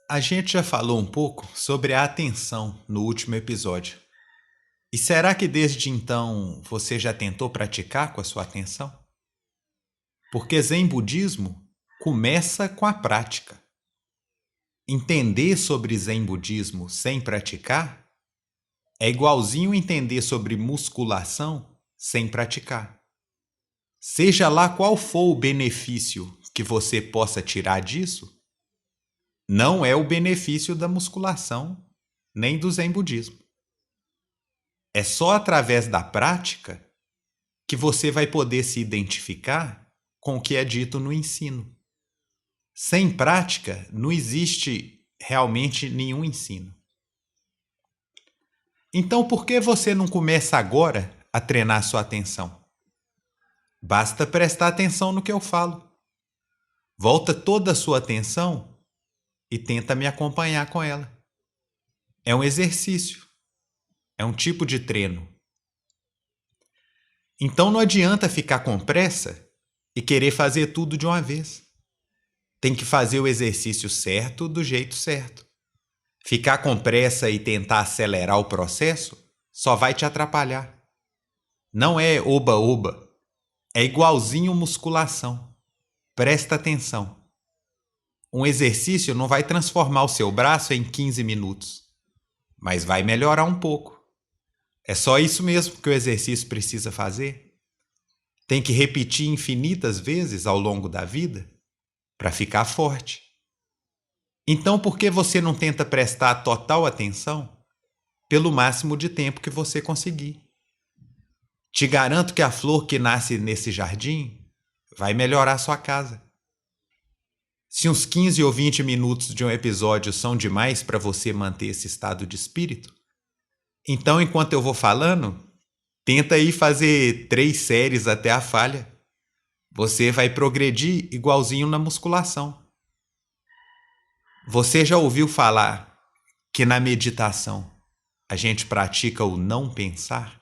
A gente já falou um pouco sobre a atenção no último episódio. E será que desde então você já tentou praticar com a sua atenção? Porque Zen Budismo começa com a prática. Entender sobre Zen Budismo sem praticar é igualzinho entender sobre musculação sem praticar. Seja lá qual for o benefício que você possa tirar disso, não é o benefício da musculação nem do Zen Budismo. É só através da prática que você vai poder se identificar com o que é dito no ensino. Sem prática, não existe realmente nenhum ensino. Então, por que você não começa agora a treinar sua atenção? Basta prestar atenção no que eu falo. Volta toda a sua atenção e tenta me acompanhar com ela. É um exercício. É um tipo de treino. Então não adianta ficar com pressa e querer fazer tudo de uma vez. Tem que fazer o exercício certo do jeito certo. Ficar com pressa e tentar acelerar o processo só vai te atrapalhar. Não é oba-oba. É igualzinho musculação. Presta atenção. Um exercício não vai transformar o seu braço em 15 minutos, mas vai melhorar um pouco. É só isso mesmo que o exercício precisa fazer. Tem que repetir infinitas vezes ao longo da vida para ficar forte. Então, por que você não tenta prestar total atenção pelo máximo de tempo que você conseguir? Te garanto que a flor que nasce nesse jardim vai melhorar sua casa. Se uns 15 ou 20 minutos de um episódio são demais para você manter esse estado de espírito, então, enquanto eu vou falando, tenta aí fazer 3 séries até a falha. Você vai progredir igualzinho na musculação. Você já ouviu falar que na meditação a gente pratica o não pensar?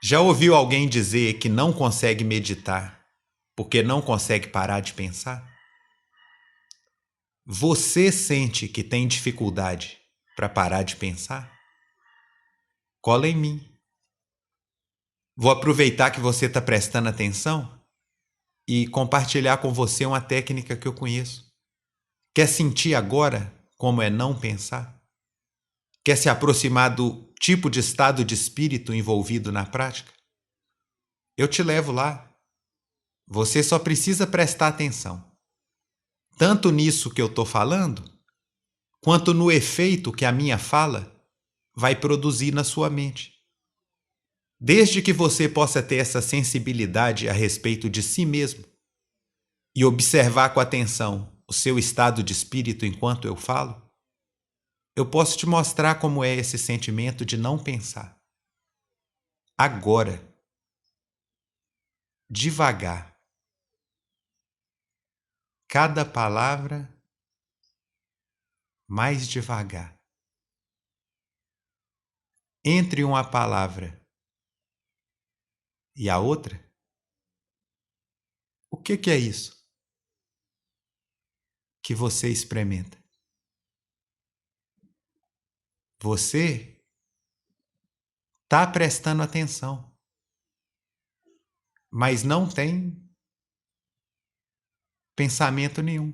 Já ouviu alguém dizer que não consegue meditar porque não consegue parar de pensar? Você sente que tem dificuldade para parar de pensar? Cola em mim. Vou aproveitar que você está prestando atenção e compartilhar com você uma técnica que eu conheço. Quer sentir agora como é não pensar? Quer se aproximar do tipo de estado de espírito envolvido na prática? Eu te levo lá. Você só precisa prestar atenção. Tanto nisso que eu estou falando, quanto no efeito que a minha fala vai produzir na sua mente. Desde que você possa ter essa sensibilidade a respeito de si mesmo e observar com atenção o seu estado de espírito enquanto eu falo, eu posso te mostrar como é esse sentimento de não pensar. Agora, devagar, cada palavra mais devagar. Entre uma palavra e a outra, o que é isso que você experimenta? Você está prestando atenção, mas não tem pensamento nenhum.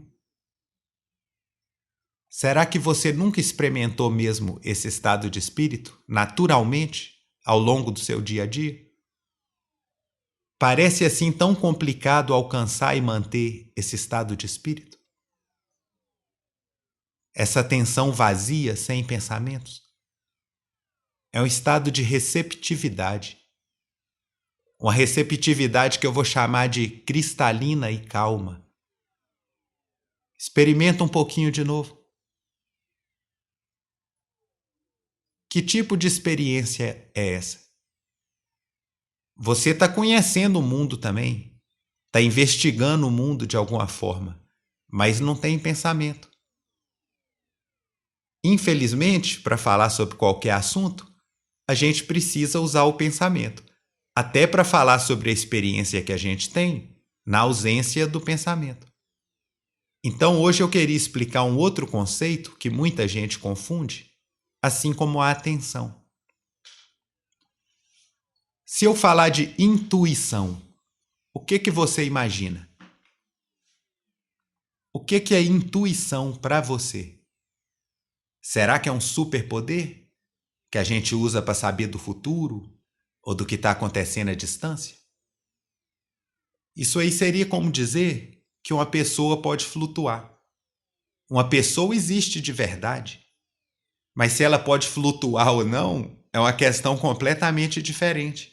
Será que você nunca experimentou mesmo esse estado de espírito, naturalmente, ao longo do seu dia a dia? Parece assim tão complicado alcançar e manter esse estado de espírito? Essa atenção vazia, sem pensamentos? É um estado de receptividade. Uma receptividade que eu vou chamar de cristalina e calma. Experimenta um pouquinho de novo. Que tipo de experiência é essa? Você está conhecendo o mundo também, está investigando o mundo de alguma forma, mas não tem pensamento. Infelizmente, para falar sobre qualquer assunto, a gente precisa usar o pensamento, até para falar sobre a experiência que a gente tem na ausência do pensamento. Então, hoje eu queria explicar um outro conceito que muita gente confunde, assim como a atenção. Se eu falar de intuição, o que você imagina? O que é intuição para você? Será que é um superpoder que a gente usa para saber do futuro ou do que está acontecendo à distância? Isso aí seria como dizer que uma pessoa pode flutuar. Uma pessoa existe de verdade, mas se ela pode flutuar ou não é uma questão completamente diferente.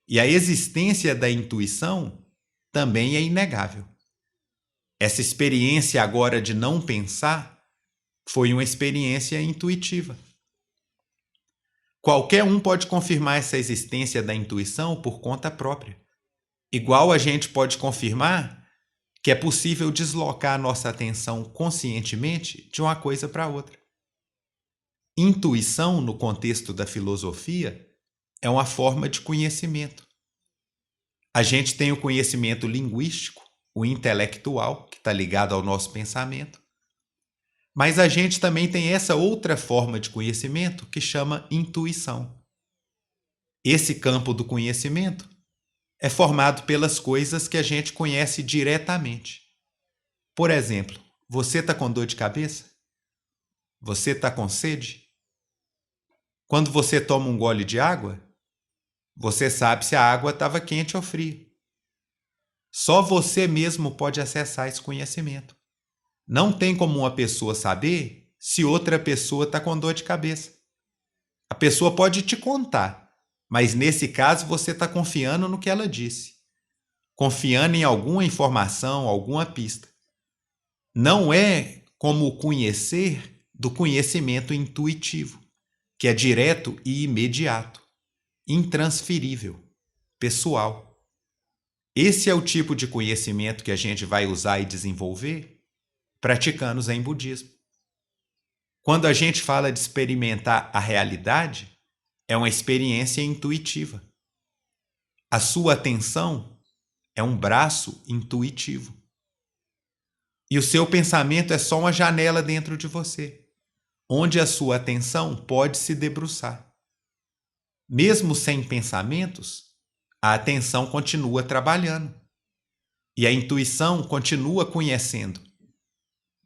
E a existência da intuição também é inegável. Essa experiência agora de não pensar foi uma experiência intuitiva. Qualquer um pode confirmar essa existência da intuição por conta própria. Igual a gente pode confirmar que é possível deslocar a nossa atenção conscientemente de uma coisa para outra. Intuição, no contexto da filosofia, é uma forma de conhecimento. A gente tem o conhecimento linguístico, o intelectual, que está ligado ao nosso pensamento, mas a gente também tem essa outra forma de conhecimento que chama intuição. Esse campo do conhecimento é formado pelas coisas que a gente conhece diretamente. Por exemplo, você está com dor de cabeça? Você está com sede? Quando você toma um gole de água, você sabe se a água estava quente ou fria. Só você mesmo pode acessar esse conhecimento. Não tem como uma pessoa saber se outra pessoa está com dor de cabeça. A pessoa pode te contar, mas nesse caso você está confiando no que ela disse, confiando em alguma informação, alguma pista. Não é como o conhecer do conhecimento intuitivo, que é direto e imediato, intransferível, pessoal. Esse é o tipo de conhecimento que a gente vai usar e desenvolver praticando o Zen budismo. Quando a gente fala de experimentar a realidade, é uma experiência intuitiva. A sua atenção é um braço intuitivo. E o seu pensamento é só uma janela dentro de você, onde a sua atenção pode se debruçar. Mesmo sem pensamentos, a atenção continua trabalhando e a intuição continua conhecendo.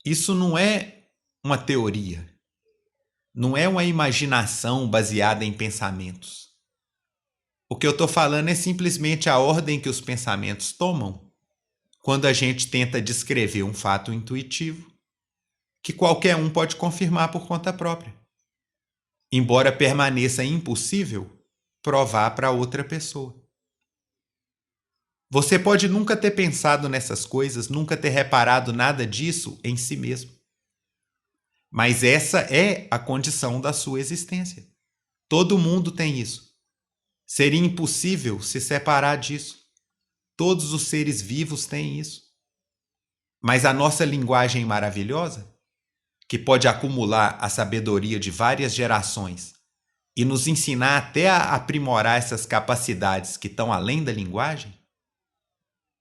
Isso não é uma teoria, não é uma imaginação baseada em pensamentos. O que eu estou falando é simplesmente a ordem que os pensamentos tomam quando a gente tenta descrever um fato intuitivo que qualquer um pode confirmar por conta própria, embora permaneça impossível provar para outra pessoa. Você pode nunca ter pensado nessas coisas, nunca ter reparado nada disso em si mesmo. Mas essa é a condição da sua existência. Todo mundo tem isso. Seria impossível se separar disso. Todos os seres vivos têm isso. Mas a nossa linguagem maravilhosa, que pode acumular a sabedoria de várias gerações e nos ensinar até a aprimorar essas capacidades que estão além da linguagem,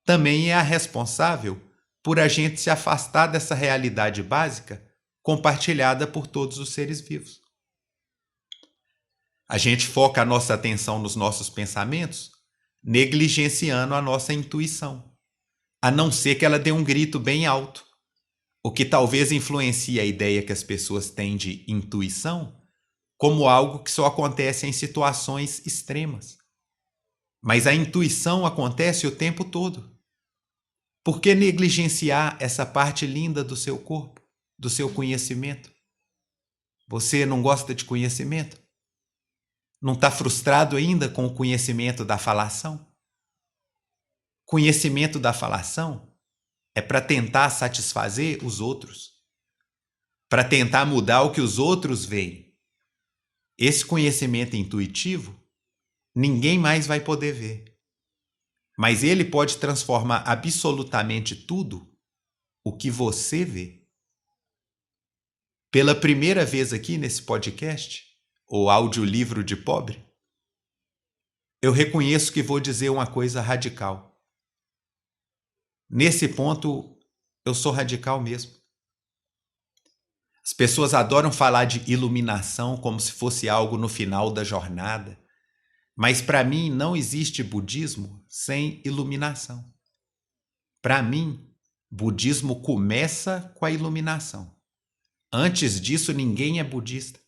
também é a responsável por a gente se afastar dessa realidade básica compartilhada por todos os seres vivos. A gente foca a nossa atenção nos nossos pensamentos, negligenciando a nossa intuição, a não ser que ela dê um grito bem alto, o que talvez influencie a ideia que as pessoas têm de intuição como algo que só acontece em situações extremas. Mas a intuição acontece o tempo todo. Por que negligenciar essa parte linda do seu corpo, do seu conhecimento? Você não gosta de conhecimento? Não está frustrado ainda com o conhecimento da falação? Conhecimento da falação é para tentar satisfazer os outros, para tentar mudar o que os outros veem. Esse conhecimento intuitivo, ninguém mais vai poder ver. Mas ele pode transformar absolutamente tudo o que você vê. Pela primeira vez aqui nesse podcast, ou audiolivro de pobre, eu reconheço que vou dizer uma coisa radical. Nesse ponto, eu sou radical mesmo. As pessoas adoram falar de iluminação como se fosse algo no final da jornada, mas para mim não existe budismo sem iluminação. Para mim, budismo começa com a iluminação. Antes disso, ninguém é budista.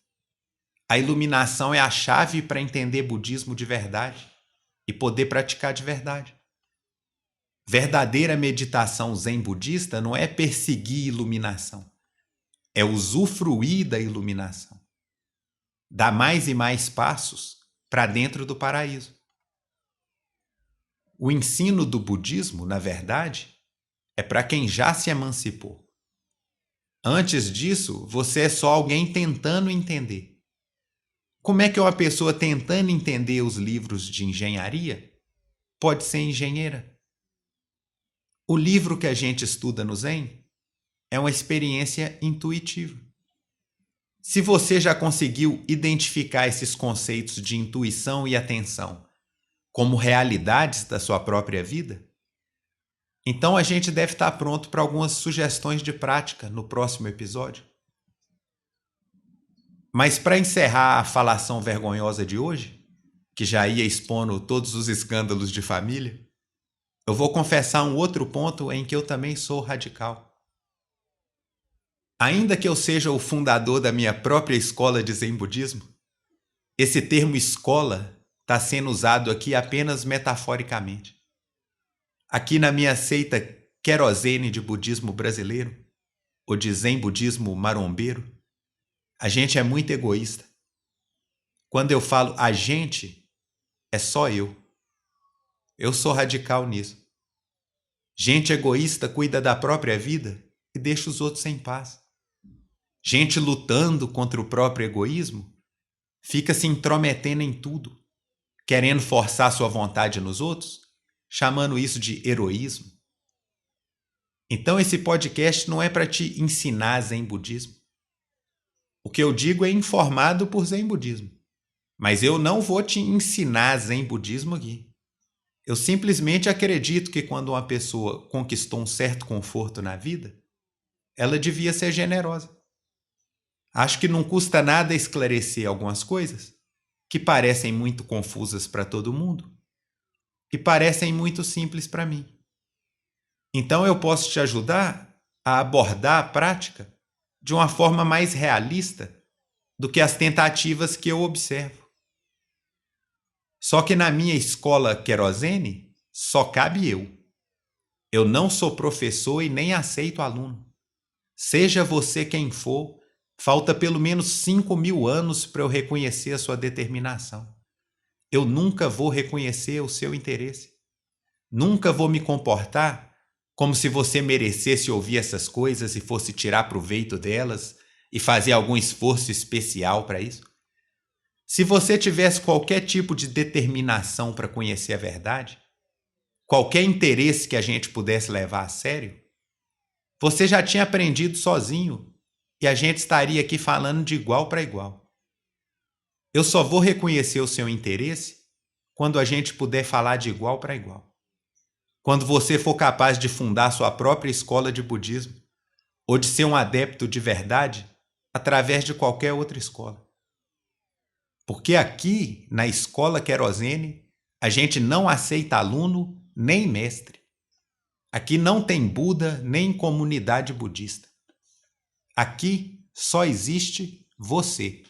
A iluminação é a chave para entender budismo de verdade e poder praticar de verdade. Verdadeira meditação zen budista não é perseguir iluminação, é usufruir da iluminação. Dar mais e mais passos para dentro do paraíso. O ensino do budismo, na verdade, é para quem já se emancipou. Antes disso, você é só alguém tentando entender. Como é que uma pessoa tentando entender os livros de engenharia pode ser engenheira? O livro que a gente estuda no Zen é uma experiência intuitiva. Se você já conseguiu identificar esses conceitos de intuição e atenção como realidades da sua própria vida, então a gente deve estar pronto para algumas sugestões de prática no próximo episódio. Mas para encerrar a falação vergonhosa de hoje, que já ia expondo todos os escândalos de família, eu vou confessar um outro ponto em que eu também sou radical. Ainda que eu seja o fundador da minha própria escola de Zen Budismo, esse termo escola está sendo usado aqui apenas metaforicamente. Aqui na minha seita querosene de budismo brasileiro, ou de Zen budismo marombeiro, a gente é muito egoísta. Quando eu falo a gente, é só eu. Eu sou radical nisso. Gente egoísta cuida da própria vida e deixa os outros em paz. Gente lutando contra o próprio egoísmo fica se intrometendo em tudo, querendo forçar sua vontade nos outros, chamando isso de heroísmo. Então esse podcast não é para te ensinar Zen Budismo. O que eu digo é informado por Zen Budismo. Mas eu não vou te ensinar Zen Budismo aqui. Eu simplesmente acredito que quando uma pessoa conquistou um certo conforto na vida, ela devia ser generosa. Acho que não custa nada esclarecer algumas coisas que parecem muito confusas para todo mundo e parecem muito simples para mim. Então eu posso te ajudar a abordar a prática de uma forma mais realista do que as tentativas que eu observo. Só que na minha escola querosene, só cabe eu. Eu não sou professor e nem aceito aluno. Seja você quem for, falta pelo menos 5.000 anos para eu reconhecer a sua determinação. Eu nunca vou reconhecer o seu interesse. Nunca vou me comportar como se você merecesse ouvir essas coisas e fosse tirar proveito delas e fazer algum esforço especial para isso. Se você tivesse qualquer tipo de determinação para conhecer a verdade, qualquer interesse que a gente pudesse levar a sério, você já tinha aprendido sozinho e a gente estaria aqui falando de igual para igual. Eu só vou reconhecer o seu interesse quando a gente puder falar de igual para igual. Quando você for capaz de fundar sua própria escola de budismo ou de ser um adepto de verdade através de qualquer outra escola. Porque aqui, na escola querosene, a gente não aceita aluno nem mestre. Aqui não tem Buda nem comunidade budista. Aqui só existe você.